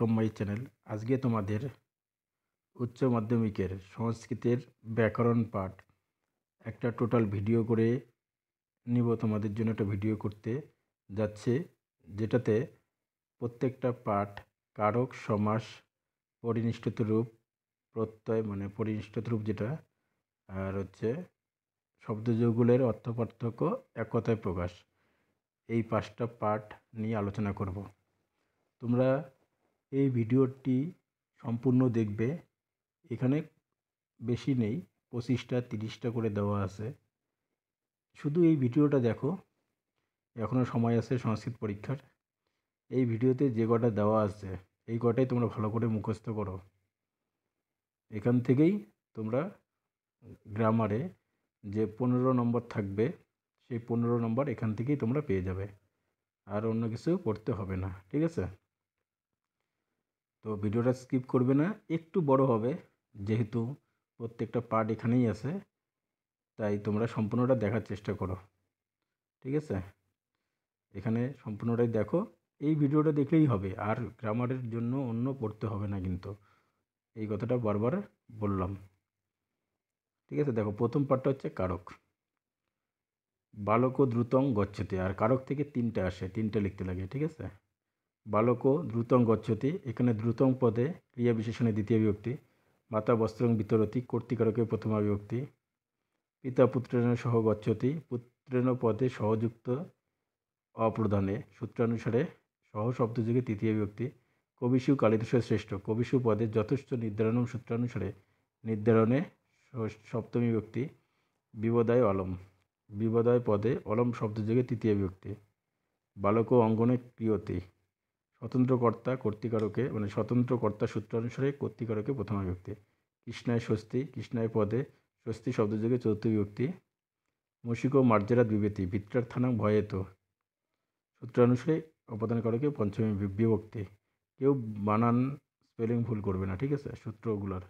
Welcome my channel. আজকে তোমাদের উচ্চ মাধ্যমিকের সংস্কৃতের ব্যাকরণ পাঠ একটা টোটাল ভিডিও করে নিব। তোমাদের জন্য একটা ভিডিও করতে যাচ্ছে, যেটাতে প্রত্যেকটা পাঠ কারক, সমাস, পরিনিষ্ঠিত রূপ, প্রত্যয় মানে পরিনিষ্ঠিত রূপ যেটা, আর হচ্ছে শব্দযোগগুলোর অর্থ পার্থক্য, এক কথায় প্রকাশ, এই 5টা পাঠ নিয়ে আলোচনা করব। তোমরা এই ভিডিওটি সম্পূর্ণ দেখবে। এখানে বেশি নেই, 25টা 30টা করে দেওয়া আছে। শুধু এই ভিডিওটা দেখো, এখনও সময় আছে সংস্কৃত পরীক্ষার। এই ভিডিওতে যে কটা দেওয়া আছে এই কটাই তোমরা ভালো করে মুখস্থ করো। এখান থেকেই তোমরা গ্রামারে যে 15 নম্বর থাকবে, সেই 15 নম্বর এখান থেকেই তোমরা পেয়ে যাবে, আর অন্য কিছু পড়তে হবে না, ঠিক আছে? তো ভিডিওটা স্কিপ করবে না, একটু বড় হবে যেহেতু প্রত্যেকটা পার্ট এখানেই আছে, তাই তোমরা সম্পূর্ণটা দেখার চেষ্টা করো, ঠিক আছে? এখানে সম্পূর্ণটাই দেখো। এই ভিডিওটা দেখলেই হবে, আর গ্রামারের জন্য অন্য পড়তে হবে না, কিন্তু এই কথাটা বারবার বললাম, ঠিক আছে? দেখো, প্রথম পার্টটা হচ্ছে কারক। বালক দ্রুতং গচ্ছতি, আর কারক থেকে 3টে আসে, 3টে লিখতে লাগে, ঠিক আছে? বালক দ্রুতং গচ্ছতি, এখানে দ্রুতং পদে ক্রিয়া বিশেষণে দ্বিতীয় বিভক্তি, মাতা বস্ত্রং বিতরতি কর্তৃকারকে প্রথমা বিভক্তি, পিতা পুত্রেণ সহ গচ্ছতি পুত্রেণ পদে সহযুক্ত অপ্রধানে সূত্রানুসারে সহ শব্দযোগে তৃতীয় বিভক্তি, কবিষু কালিদাসের শ্রেষ্ঠ কবিষু পদে যথেষ্ট নির্ধারণম সূত্রানুসারে নির্ধারণে সপ্তমী বিভক্তি, বিবদায় অলম বিবদায় পদে অলম শব্দযোগে তৃতীয় বিভক্তি, বালক অঙ্গনে ক্রিয়তে স্বতন্ত্র কর্তা কর্তৃকারকে মানে স্বতন্ত্র কর্তা সূত্রানুসারে কর্তৃকারকে প্রথমা বিভক্তি, কৃষ্ণায় স্বস্তি কৃষ্ণায় পদে স্বস্তি শব্দযোগে চতুর্থ বিভক্তি, মূষিক মার্জেরাত বিভেতি ভিত্রার্থানাং ভয়েত সূত্রানুসারে অপাদানকারকে পঞ্চমী বিভক্তি। কেউ বানান স্পেলিং ভুল করবে না, ঠিক আছে? সূত্রগুলার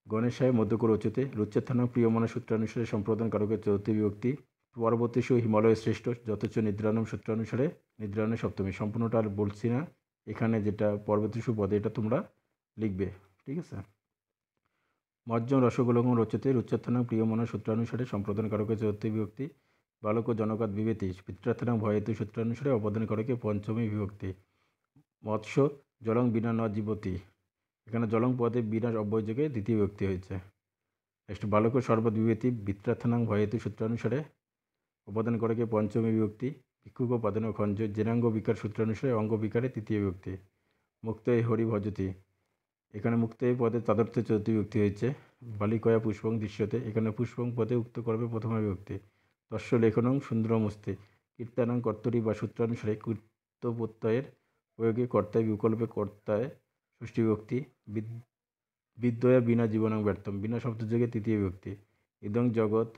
গণেশায় মধ্যকর উচ্চতে রুচ্চেত্থানাং প্রিয়মনা সূত্রানুসারে সম্প্রদানকারকের চতুর্থ বিভক্তি, পরবর্তীষু হিমালয় শ্রেষ্ঠ যথেচ্ছ নিদ্রানম সূত্রানুসারে নিদ্রায়ণের সপ্তমী। সম্পূর্ণটা আর বলছি না, এখানে যেটা পরবর্তীষু পদে এটা তোমরা লিখবে, ঠিক আছে? মজ্জম রসগোলকং রচতে রুচ্চেত্থানাং প্রিয়মনা সূত্রানুসারে সম্প্রদানকারকের চতুর্থ বিভক্তি, বালক জনকাত বিবেতি পিতৃত্থানাং ভয়েতু সূত্রানুসারে অবদানকারকে পঞ্চমী বিভক্তি, মৎস্য জলং বিনা ন জীবতি, এখানে জলং পদে বিনা অব্যয়যোগে দ্বিতীয় বিভক্তি হয়েছে। নেক্সট, বালক সর্বদ বিভেতি বিত্রার্থনাং ভয়েতু সূত্রানুসারে অবদানকারকে পঞ্চমী বিভক্তি, ভিক্ষুক পাদন খঞ্জ জেনাঙ্গ বিকার সূত্রানুসারে অঙ্গ বিকারে তৃতীয় বিভক্তি, মুক্ত হরি ভজতি, এখানে মুক্ত পদে তদর্থে চতুর্থ বিভক্তি হয়েছে। বালিকয়া পুষ্পং দৃশ্যতে, এখানে পুষ্পং পদে উক্ত কর্মে প্রথমা বিভক্তি, তস্য লেখনং সুন্দরমস্তে কীর্তনাং কর্তরি বা সূত্রানুসারে কীর্ত প্রত্যয়ের প্রয়োগে কর্তায় বিকল্পে কর্তায় ষষ্ঠী বিভক্তি, বিদ্যয়া বিনা জীবনং ব্যর্থম বিনা শব্দযোগে তৃতীয় বিভক্তি, ইদং জগৎ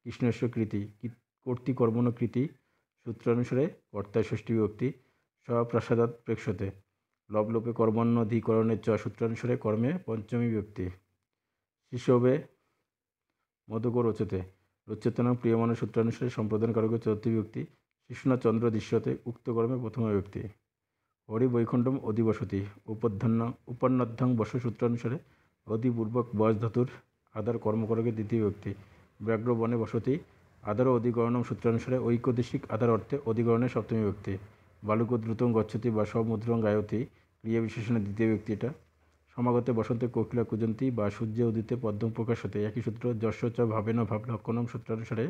কৃষ্ণস্য কৃতি কর্তৃকর্মণ কৃতি সূত্রানুসারে কর্তায় ষষ্ঠী বিভক্তি, স্বপ্রাসাদাৎ প্রেক্ষতে লবলোপে কর্মণ্যধিকরণের চ সূত্রানুসারে কর্মে পঞ্চমী বিভক্তি, শিশবে মধুকর রচতে রুচ্চেতনাং প্রিয়মাণ সূত্রানুসারে সম্প্রদানকারকের চতুর্থ বিভক্তি, শিশুনা চন্দ্র দৃশ্যতে উক্ত কর্মে প্রথমা বিভক্তি, হরি বৈকুণ্ঠম অধিবসতি উপন্নদ্ধাং বস সূত্রানুসারে অধিপূর্বক বয়স ধাতুর আদার কর্মকারকে দ্বিতীয় বিভক্তি, ব্যাঘ্র বনে বসতি আদার অধিকরণম সূত্রানুসারে ঐকদেশিক আদার অর্থে অধিকরণের সপ্তমী বিভক্তি, বালুক দ্রুতং গচ্ছতি বা সমুদ্রং গায়তি ক্রিয়া বিশেষণের দ্বিতীয় বিভক্তি। এটা সমাগতে বসন্তে কোকিলা কুজন্তি বা সূর্যে উদিতে পদ্ম প্রকাশ হতে একই সূত্র, যশ চ ভাবেন ভাব লক্ষণম সূত্রানুসারে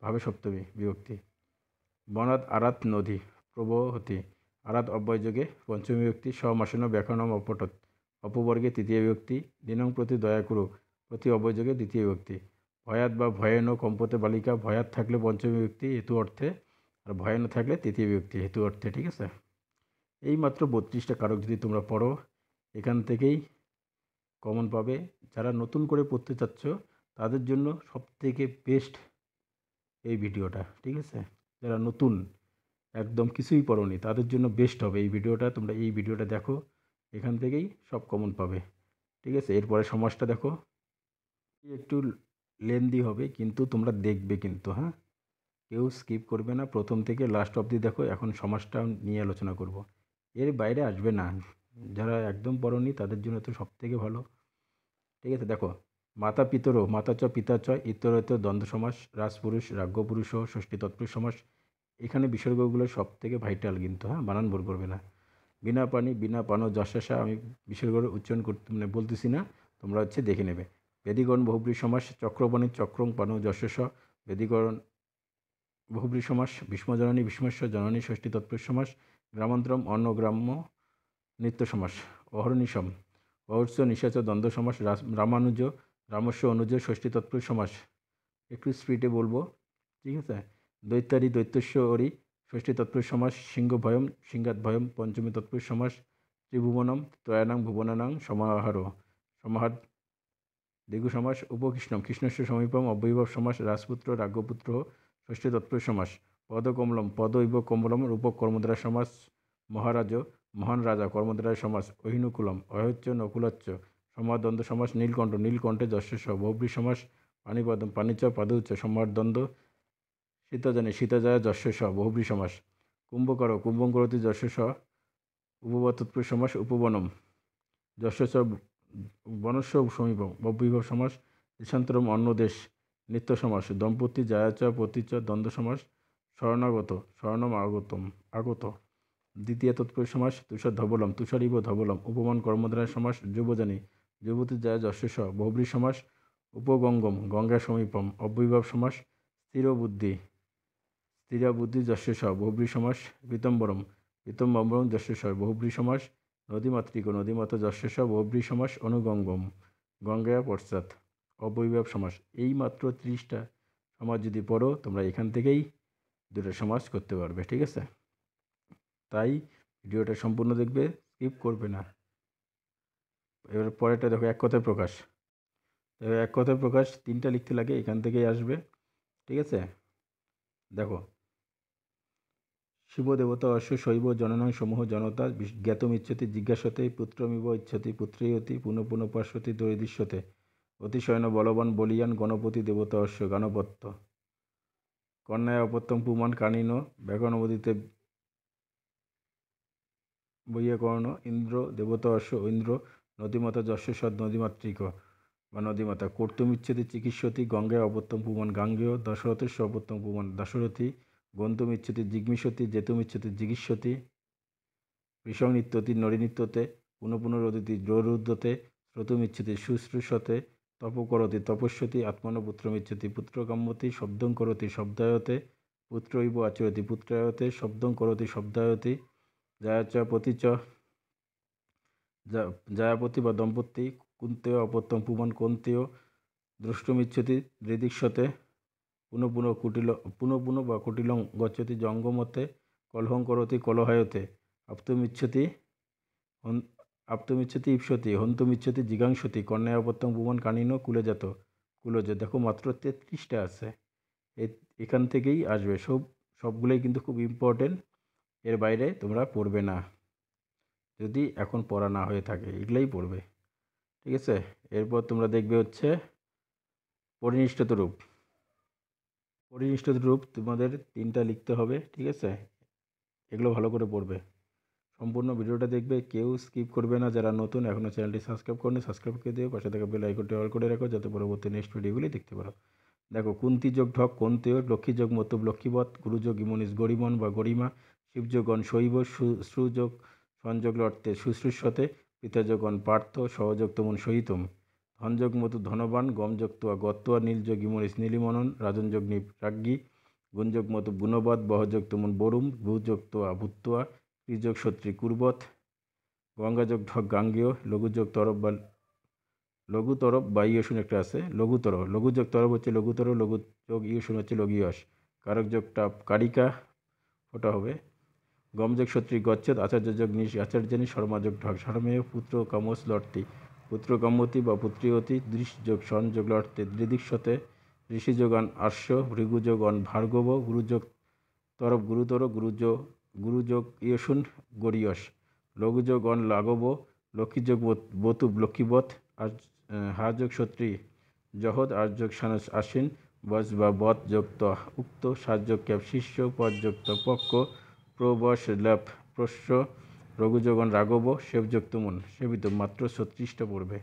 ভাবে সপ্তমী বিভক্তি, বনাদ আরাত নদী প্রবহতি আরাত অব্যয়যোগে পঞ্চমী বিভক্তি, সমাসন ব্যাকরণম অপটত অপবর্গে তৃতীয় বিভক্তি, দিনং প্রতি দয়া করু প্রতি অব্যয়যোগে দ্বিতীয় বিভক্তি, ভয়াত বা ভয়েন কম্পতে বালিকা ভয়াত থাকলে পঞ্চমী বিভক্তি হেতু অর্থে, আর ভয়ান থাকলে তৃতীয় বিভক্তি হেতু অর্থে, ঠিক আছে? এই মাত্র 32টা কারক যদি তোমরা পড়ো, এখান থেকেই কমন পাবে। যারা নতুন করে পড়তে চাচ্ছ তাদের জন্য সবথেকে বেস্ট এই ভিডিওটা, ঠিক আছে? যারা নতুন একদম কিছুই পড়োনি তাদের জন্য বেস্ট হবে এই ভিডিওটা। তোমরা এই ভিডিওটা দেখো, এখান থেকেই সব কমন পাবে, ঠিক আছে? এরপরে সমাজটা দেখো, একটু লেন্দি হবে কিন্তু তোমরা দেখবে কিন্তু, হ্যাঁ, কেউ স্কিপ করবে না, প্রথম থেকে লাস্ট অবধি দেখো। এখন সমাজটা নিয়ে আলোচনা করব। এর বাইরে আসবে না। যারা একদম পড়োনি তাদের জন্য তো সবথেকে ভালো। ঠিক আছে, দেখো মাতা পিতরও, মাতা চ পিতা চ ইতরেতর দ্বন্দ্ব সমাস, রাজপুরুষ রাজ্ঞপুরুষ ও ষষ্ঠী তৎপুরুষ সমাস। এখানে বিসর্গগুলো সবথেকে ভাইটাল কিন্তু, হ্যাঁ, বানান ভুল করবে না। বিনা পানি বিনা পান যশাসা, আমি বিসর্গগুলো উচ্চারণ করতে মানে বলতেছি না, তোমরা দেখে নেবে। বেদিগণ বহুব্রী সমাস, চক্রপাণি চক্রং পান যশস, বেদিগণ বহুব্রী সমাস, ভীষ্মজননী ভীষ্মস্য জননী ষষ্ঠী তৎপুরুষ সমাস, গ্রামান্তরম অন্নগ্রাম্য নিত্য সমাস, অহর্নিশম অহর্ষ নিশাচ দ্বন্দ্ব সমাস, রামানুজ রামস্য অনুজ ষষ্ঠী তৎপুরুষ সমাস। একটু স্পিডে বলবো, ঠিক আছে। দৈত্যারি দৈত্যস্য অরি ষষ্ঠী তৎপুরুষ সমাস, সিংহ ভয়ম সিংহাত ভয়ম পঞ্চমী তৎপুরুষ সমাস, ত্রিভুবনম ত্রয়ানাং ভুবনানাং সমাহার সমাহার দ্বিগু সমাস, উপকৃষ্ণম কৃষ্ণস্য সমীপম অব্যয়ীভাব সমাস, রাজপুত্র রাজ্ঞপুত্র ষষ্ঠী তৎপুরুষ সমাস, পদকমলম পদ ইব কমলম রূপক কর্মদ্বারা সমাস, মহারাজ মহান রাজা কর্মদ্বারা সমাস, অহিনুকুলম অহচ্য নকুলাচ্চ সমাদ্বন্দ্ব সমাস, নীলকণ্ঠ নীলকণ্ঠে যশস্ব বহুব্রী সমাস, পানিপদম পানিচ পাদৌচ্চ সমাদ্বন্দ্ব, শীতজনে শীতজয়া যশস্ব বহুব্রী সমাস, কুম্ভকর কুম্ভকরতি যশস্ব উপবৎ তৎপুরুষ সমাস, উপবনম যশস্ব বনস্য সমীপম অব্যয়ীভাব সমাস, দেশান্তরম অন্যদেশ নিত্য সমাস, দম্পতি জায়াচ পতিচ দ্বন্দ্ব সমাস, শরণাগত শরণম আগতম আগত দ্বিতীয় তৎপুরুষ সমাস, তুষার ধবলম তুষারিব ধবলম উপমান কর্মদ্বারা সমাস, যুবজনী যুবতী যায় যশস্ব বহুব্রী সমাস, উপগঙ্গম গঙ্গা সমীপম অব্যয়ীভাব সমাস, স্থির বুদ্ধি স্থিরা বুদ্ধি যশস্ব বহুব্রী সমাস, পীতম্বরম পীতম্বরম যশস্ব বহুব্রী সমাস, নদীমাতৃক নদীমাতা যশস্ব বহুব্রী সমাস, অনুগঙ্গম গঙ্গা পশ্চাৎ অব্যয়ীভাব সমাস। এই মাত্র 30টা সমাস যদি পড়ো তোমরা এখান থেকেই দুটো সমাস করতে পারবে, ঠিক আছে। তাই ভিডিওটা সম্পূর্ণ দেখবে, স্কিপ করবে না। এবার পরেরটা দেখো, এক কথায় প্রকাশ। এবার এক কথায় প্রকাশ 3টা লিখতে লাগে, এখান থেকেই আসবে, ঠিক আছে। দেখো, শিব দেবতা অশ্ব শৈব জননাং সমূহ জনতা জ্ঞাতমিচ্ছতি জিজ্ঞাসতে পুত্রমিব ইচ্ছতি পুত্রেয়তি পুনঃ পুনঃ পার্শ্বতি দরিদৃশ্যতে অতিশয়ন বলবান বলিয়ান গণপতি দেবতা অশ্ব গণপত্য কন্যায় অপত্যং পুমান কানিন ব্যাকরণবদিতে বৈয়াকর্ণ ইন্দ্র দেবতা অশ্ব ইন্দ্র নদীমাতা যশ্ব সদ নদীমাতৃক বা নদীমাতা কর্তুমিচ্ছতি চিকিৎসতি গঙ্গায় অপত্যং পুমান গাঙ্গেয় দশরথস্য অপত্যং পুমান দশরথী গন্তুমিচ্ছতি জিগ্মিষতি জেতুমিচ্ছতি জিগীষতি কৃষং নিত্যতি নরিনিত্যতে পুনঃ পুনরোদিতি রোরুদ্ধতে শ্রোতুমিচ্ছতি শুশ্রূষতে তপকরতি তপস্যতি আত্মনপুত্রমিচ্ছতি পুত্রকাম্যতি শব্দং করতি শব্দায়তে পুত্রৈব আচরতি পুত্রায়তে শব্দং করতি শব্দায়তি জায়াচ পতিচ জায়াপতি বা দম্পতি কুন্তেয় অপত্যং পুমান কন্তেয় দ্রষ্টুমিচ্ছতি দৃদিক্ষতে পুনঃ পুনঃ কুটিল পুনঃ পুনঃ বা কুটিলং গচ্ছতি জঙ্গমতে কলহং করতি কলহায়তে আপ্তমিচ্ছতি আপ্তমিচ্ছতি ইপ্সতি হন্তমিচ্ছতি জিগাংসতি কন্যায় অপত্যং পুমান কানিন কুলেজাত কুলজ। দেখো মাত্র 33টা আছে, এখান থেকেই আসবে সবগুলোই কিন্তু খুব ইম্পর্টেন্ট। এর বাইরে তোমরা পড়বে না, যদি এখন পড়া না হয়ে থাকে, এগুলোই পড়বে, ঠিক আছে। এরপর তোমরা দেখবে পরিনিষ্ঠিত রূপ। পরিনিষ্ঠিত রূপ তোমাদের 3টা লিখতে হবে, ঠিক আছে। এগুলো ভালো করে পড়বে, সম্পূর্ণ ভিডিওটা দেখবে, কেউ স্কিপ করবে না। যারা নতুন এখনও চ্যানেলটি সাবস্ক্রাইব করনি সাবস্ক্রাইব করে দিও, পাশে থাকা বেল আইকনটি অল করে রাখো যাতে পরবর্তী নেক্সট ভিডিওগুলি দেখতে পারো। দেখো, কুন্তি যোগ ঢক কন্তেয়, লক্ষ্মী যোগ মতুব লক্ষ্মীবৎ, গুরুযোগ ইমনিস গরিমন বা গরিমা, শিবযোগণ শৈব, সুযোগ সংযোগ অর্থে শুশ্রূষতে, পিতাযোগণ পার্থ, সহযোগ তমন সহিতম, ধনযোগ মতু ধনবান, গমযোগ তোয়া গত্তোয়া, নীলযোগ ইমনিস নীলিমনন, রাজনযোগ রাজ্ঞী, গুণযোগ মতু গুণবৎ, বহযোগ তমন বরুম, ভূযোগ তোয়া ভূত্তোয়া, ক্রিযোগ সত্রী কুর্বত, গঙ্গাযোগ ঢক গাঙ্গেয়, লঘুযোগ তরব বা লঘু তরব বা ইয়সুন একটা আছে, লঘুযোগ তরব হচ্ছে লঘুতর, লঘুযোগ ইয়সুন হচ্ছে লঘিয়স, কারক যোগ টাপ কারিকা ওটা হবে, গমযোগ সত্রী গচ্ছেদ, আচার্যযোগ নিশ আচার্যনী, শর্মাযোগ ঢক শর্মেয়, পুত্র কামস লর্তি পুত্র কাম্যতি বা পুত্রীয়তি, দৃশযোগ সংযোগ লর্তে দৃদিক্ষতে, ঋষিযোগান আর্য, ভৃগুযোগন ভার্গব, গুরুযোগ তরব গুরুতর, গুরুযোগ ইয়সুন গরিয়স, লঘুযোগ অন লাঘব, লক্ষ্মীযোগ বতুব লক্ষ্মীবৎ, হাযোগ সত্রী জহদ, আর্যোগ আশ্বিন, বস বা বৎ যোগ উক্ত, সাতযোগ ক্যাপ শিষ্য, পদযোগ পক্ষ, প্রবশ ল্যাপ প্রস্য, রঘুযোগন রাঘব সেবযোগ তুমন সেবিত মাত্র 36টা পড়বে।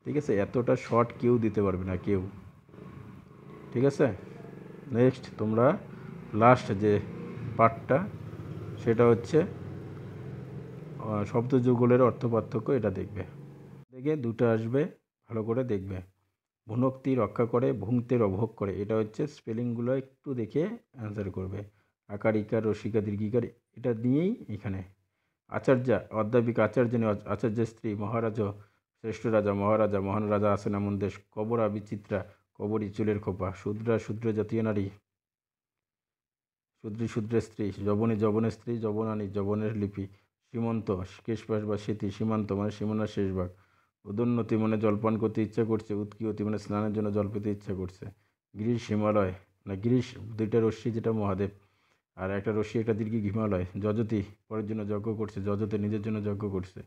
ঠিক আছে, এতটা শর্ট কেউ দিতে পারবে না কেউ। ঠিক আছে, নেক্সট তোমরা লাস্ট যে পার্টটা সেটা হচ্ছে শব্দ যুগলের অর্থ পার্থক্য, এটা দেখবে। দেখে দুটো আসবে, ভালো করে দেখবে। ভুনক্তি রক্ষা করে, ভুংতের অভোগ করে, এটা হচ্ছে স্পেলিংগুলো একটু দেখে অ্যান্সার করবে। আকার ইকার রসিকা দীর্ঘিকার এটা দিয়েই এখানে। আচার্যা অধ্যাপিক আচার্য আচার্যের স্ত্রী মহারাজ শ্রেষ্ঠ রাজা মহারাজা মহান রাজা আসেন এমন দেশ। কবরা বিচিত্রা কবরী চুলের খোপা। শূদ্রা শূদ্র জাতীয় নারী শূদ্রী শূদ্রের স্ত্রী। যবনী যবনের স্ত্রী যবনানী যবনের লিপি। সীমন্ত কেশপাশ বা স্মৃতি। সীমান্ত মানে সীমানার শেষ ভাগ। উদোন্নতি মানে জলপান করতে ইচ্ছা করছে। উৎকিয়তি মানে স্নানের জন্য জল পেতে ইচ্ছা করছে। গ্রীষ হিমালয় না গ্রীষ দুইটা রশ্মি যেটা মহাদেব, আর একটা রশ্মি একটা দীর্ঘ হিমালয়। যজতি পরের জন্য যজ্ঞ করছে। যজতে নিজের জন্য যজ্ঞ করছে।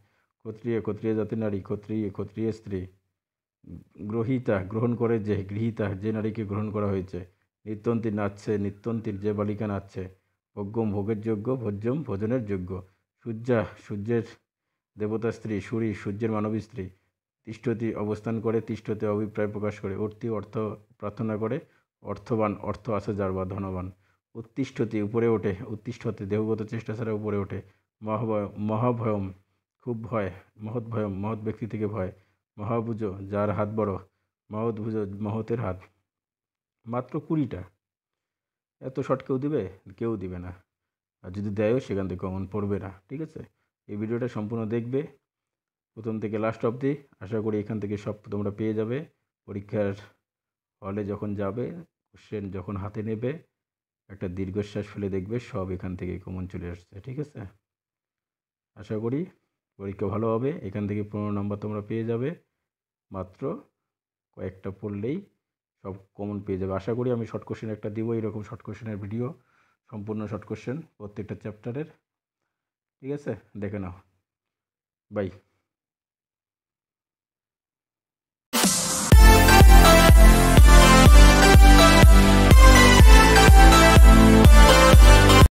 ক্ষত্রিয় ক্ষত্রিয় জাতির নারী। ক্ষত্রিয় ক্ষত্রিয় স্ত্রী। গ্রহিতা গ্রহণ করে যে, গৃহীতা যে নারীকে গ্রহণ করা হয়েছে। নিত্যন্তী নাচছে, নিত্যন্তীর যে বালিকা নাচছে। ভোগ্যম ভোগের যোগ্য, ভোজ্যম ভোজনের যোগ্য। সূর্যা সূর্যের দেবতা স্ত্রী। সূরি সূর্যের মানবী স্ত্রী। তিষ্ঠতি অবস্থান করে, তিষ্ঠতে অভিপ্রায় প্রকাশ করে। অর্থী অর্থ প্রার্থনা করে। অর্থবান অর্থ আছে যার বা ধনবান। উত্তিষ্ঠতি উপরে ওঠে, উত্তিষ্ঠতে দেহগত চেষ্টা ছাড়া উপরে ওঠে। মহাভয়ম খুব ভয়, মহৎ ভয়ম মহৎ ব্যক্তি থেকে ভয়। মহাভুজ যার হাত বড়, মহৎ ভুজ মহতের হাত। মাত্র 20টা। এত শর্ট কেউ দিবে? কেউ দিবে না। আর যদি দেয়ও সেখান থেকে কমন পড়বে না। ঠিক আছে, এই ভিডিওটা সম্পূর্ণ দেখবে প্রথম থেকে লাস্ট অবধি। আশা করি এখান থেকে সব তোমরা পেয়ে যাবে। পরীক্ষার হলে যখন যাবে, কোশ্চেন যখন হাতে নেবে, একটা দীর্ঘশ্বাস ফেলে দেখবে সব এখান থেকে কমন চলে আসছে। ঠিক আছে, আশা করি পরীক্ষা ভালো হবে। এখান থেকে 15 নম্বর তোমরা পেয়ে যাবে। মাত্র কয়েকটা পড়লেই সব কমন পেয়ে যাবে। আশা করি আমি শর্ট কোশ্চেন একটা দিব, এরকম শর্ট কোশ্চেনের ভিডিও, সম্পূর্ণ শর্ট কোশ্চেন প্রত্যেকটা চ্যাপ্টারের। ঠিক আছে, দেখে নাও। বাই।